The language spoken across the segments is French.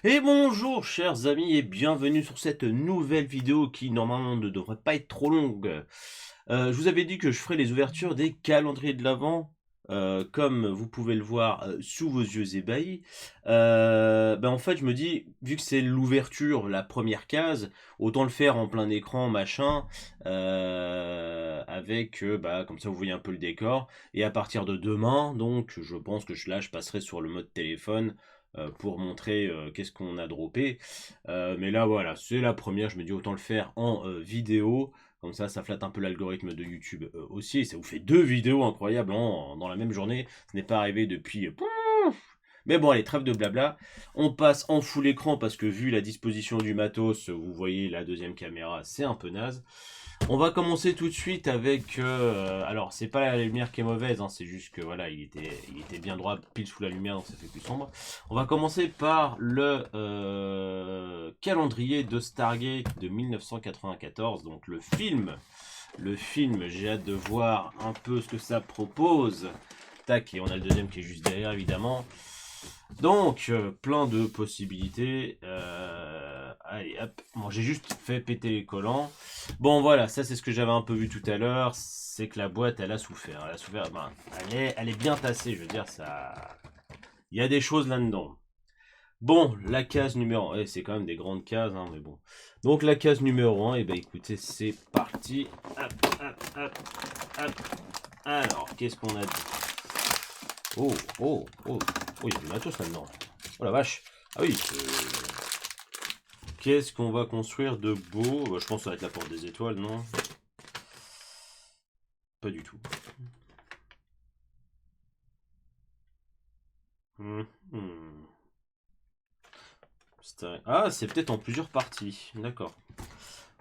Et bonjour chers amis et bienvenue sur cette nouvelle vidéo qui normalement ne devrait pas être trop longue. Je vous avais dit que je ferais les ouvertures des calendriers de l'Avent, comme vous pouvez le voir sous vos yeux ébahis. En fait je me dis, vu que c'est l'ouverture, la première case, autant le faire en plein écran, machin, avec, comme ça vous voyez un peu le décor. Et à partir de demain, donc je pense que là je passerai sur le mode téléphone pour montrer qu'est-ce qu'on a droppé. Mais là, voilà, c'est la première. Je me dis autant le faire en vidéo. Comme ça flatte un peu l'algorithme de YouTube aussi. Et ça vous fait deux vidéos incroyables dans la même journée. Ce n'est pas arrivé depuis. Mais bon, allez, trêve de blabla. On passe en full écran parce que vu la disposition du matos, vous voyez la deuxième caméra, c'est un peu naze. On va commencer tout de suite avec. Alors, c'est pas la lumière qui est mauvaise, hein, c'est juste que voilà, il était bien droit, pile sous la lumière, donc ça fait plus sombre. On va commencer par le calendrier de Stargate de 1994, donc le film. Le film, j'ai hâte de voir un peu ce que ça propose. Tac, et on a le deuxième qui est juste derrière, évidemment. Donc, plein de possibilités. Allez, hop. Bon, j'ai juste fait péter les collants. Bon, voilà, ça c'est ce que j'avais un peu vu tout à l'heure. C'est que la boîte, elle a souffert. Elle a souffert. Elle est bien tassée, je veux dire, ça. Il y a des choses là-dedans. Bon, la case numéro 1. C'est quand même des grandes cases, hein, mais bon. Donc, la case numéro 1, et ben écoutez, c'est parti. Hop, hop, hop, hop. Alors, qu'est-ce qu'on a dit? Oh, oh, oh. Oh, il y a du matos là-dedans. Oh la vache. Ah oui. Qu'est-ce qu'on va construire de beau? Je pense que ça va être la porte des étoiles, non? Pas du tout. Mhm. Ah, c'est peut-être en plusieurs parties. D'accord.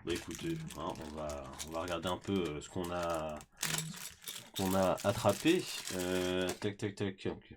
Bah écoutez, hein, on va regarder un peu ce qu'on a attrapé. Tac, tac, tac. Ok.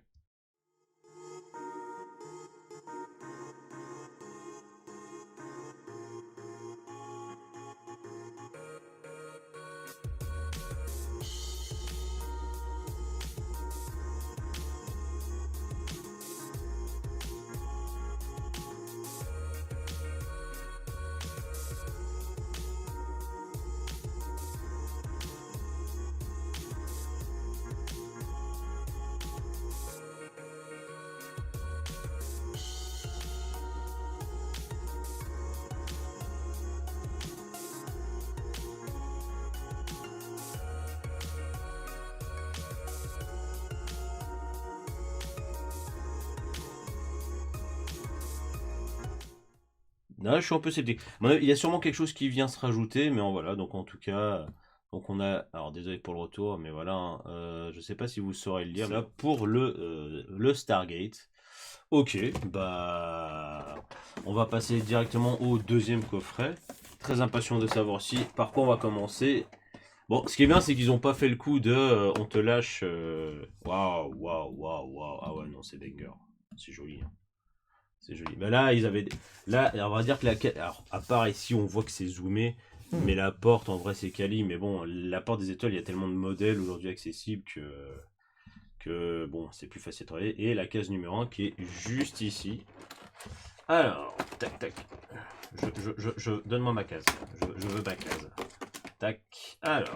Là, je suis un peu sceptique. Il y a sûrement quelque chose qui vient se rajouter, mais voilà. Donc en tout cas, donc on a. Alors désolé pour le retour, mais voilà. Hein, je sais pas si vous saurez le lire. Là pour le Stargate. Ok, on va passer directement au deuxième coffret. Très impatient de savoir si par quoi on va commencer. Bon, ce qui est bien, c'est qu'ils ont pas fait le coup de on te lâche. Waouh, waouh, waouh, waouh. Ah ouais, non, c'est banger. C'est joli. Hein. C'est joli. Mais là, ils avaient. Là, on va dire que Alors, à part ici, on voit que c'est zoomé. Mais la porte, en vrai, c'est quali. Mais bon, la porte des étoiles, il y a tellement de modèles aujourd'hui accessibles que bon, c'est plus facile à travailler. Et la case numéro 1 qui est juste ici. Alors, tac, tac. Donne-moi ma case. Je veux ma case. Tac. Alors.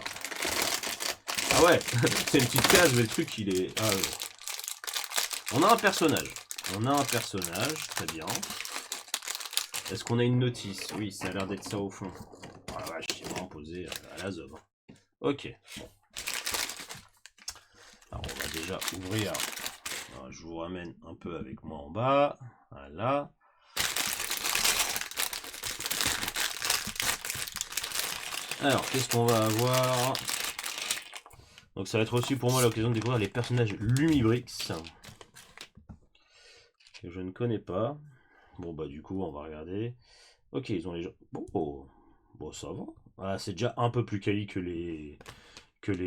Ah ouais, c'est une petite case, mais le truc, il est. Ah, ouais. On a un personnage. On a un personnage, très bien. Est-ce qu'on a une notice? Oui, ça a l'air d'être ça au fond. Oh la vache, c'est vraiment posé à la zob. Ok. Bon. Alors on va déjà ouvrir. Alors, je vous ramène un peu avec moi en bas. Voilà. Alors, qu'est-ce qu'on va avoir? Donc ça va être aussi pour moi l'occasion de découvrir les personnages Lumibrix. Que je ne connais pas. Bon bah du coup on va regarder. Ok, ils ont les gens. Bon, bon ça va. Ah, c'est déjà un peu plus quali que les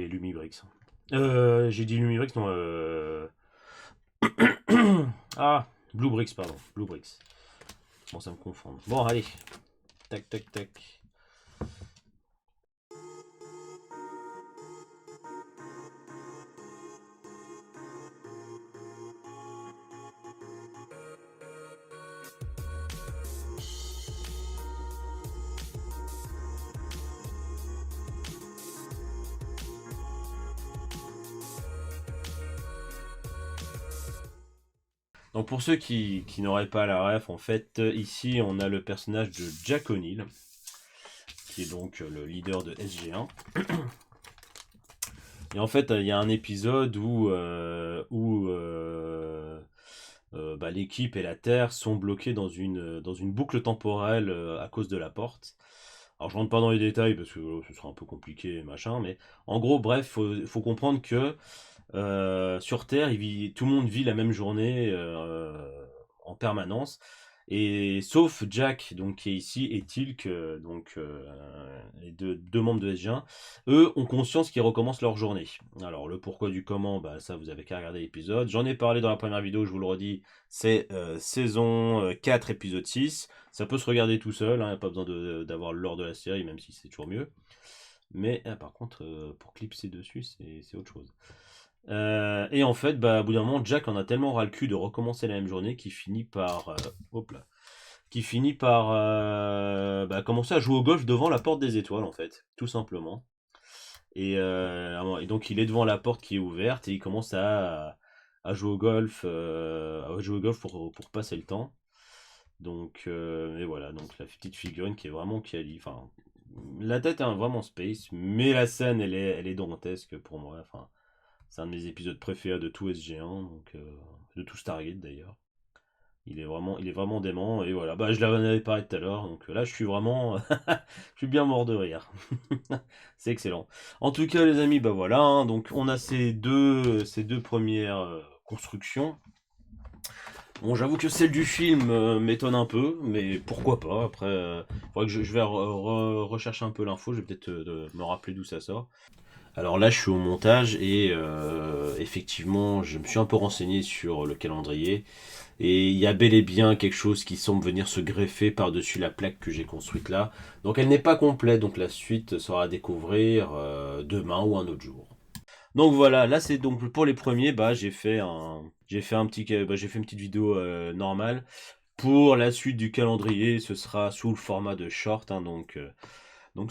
Lumibrix. J'ai dit Lumibrix, non. Ah, Bluebrix, pardon. Bluebrix. Bon, ça me confond. Bon, allez. Tac, tac, tac. Donc pour ceux qui n'auraient pas la ref, en fait, ici on a le personnage de Jack O'Neill, qui est donc le leader de SG1. Et en fait, il y a un épisode où bah, l'équipe et la Terre sont bloqués dans une boucle temporelle à cause de la porte. Alors je rentre pas dans les détails parce que ce sera un peu compliqué, machin, mais en gros, bref, faut comprendre que sur Terre, tout le monde vit la même journée en permanence. Et sauf Jack, donc qui est ici, et Tilk, donc les deux membres de SG1, eux ont conscience qu'ils recommencent leur journée. Alors le pourquoi du comment, bah ça vous avez qu'à regarder l'épisode. J'en ai parlé dans la première vidéo, je vous le redis, c'est saison 4, épisode 6. Ça peut se regarder tout seul, hein, pas besoin d'avoir l'ordre de la série, même si c'est toujours mieux. Mais par contre, pour clipser dessus, c'est autre chose. Et en fait, bah, au bout d'un moment, Jack en a tellement ras le cul de recommencer la même journée qu'il finit par, hop là, bah, commencer à jouer au golf devant la porte des étoiles, en fait, tout simplement. Et donc il est devant la porte qui est ouverte et il commence à jouer au golf, pour passer le temps. Donc, et voilà, donc la petite figurine qui est vraiment quali. Enfin, la tête est vraiment space, mais la scène elle est dantesque pour moi. Enfin, c'est un de mes épisodes préférés de tout SG1, donc de tout Stargate d'ailleurs. Il est vraiment dément et voilà. Bah je l'avais avais parlé tout à l'heure, donc là je suis vraiment, je suis bien mort de rire. C'est excellent. En tout cas les amis, bah voilà. Hein, donc on a ces deux premières constructions. Bon, j'avoue que celle du film m'étonne un peu, mais pourquoi pas. Après, faudrait que je vais rechercher un peu l'info. Je vais peut-être me rappeler d'où ça sort. Alors là, je suis au montage et effectivement, je me suis un peu renseigné sur le calendrier. Et il y a bel et bien quelque chose qui semble venir se greffer par-dessus la plaque que j'ai construite là. Donc elle n'est pas complète, donc la suite sera à découvrir demain ou un autre jour. Donc voilà, là c'est donc pour les premiers, bah j'ai fait une petite vidéo normale. Pour la suite du calendrier, ce sera sous le format de short, hein, donc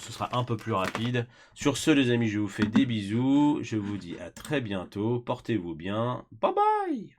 ce sera un peu plus rapide. Sur ce les amis, je vous fais des bisous, je vous dis à très bientôt, portez-vous bien, bye bye.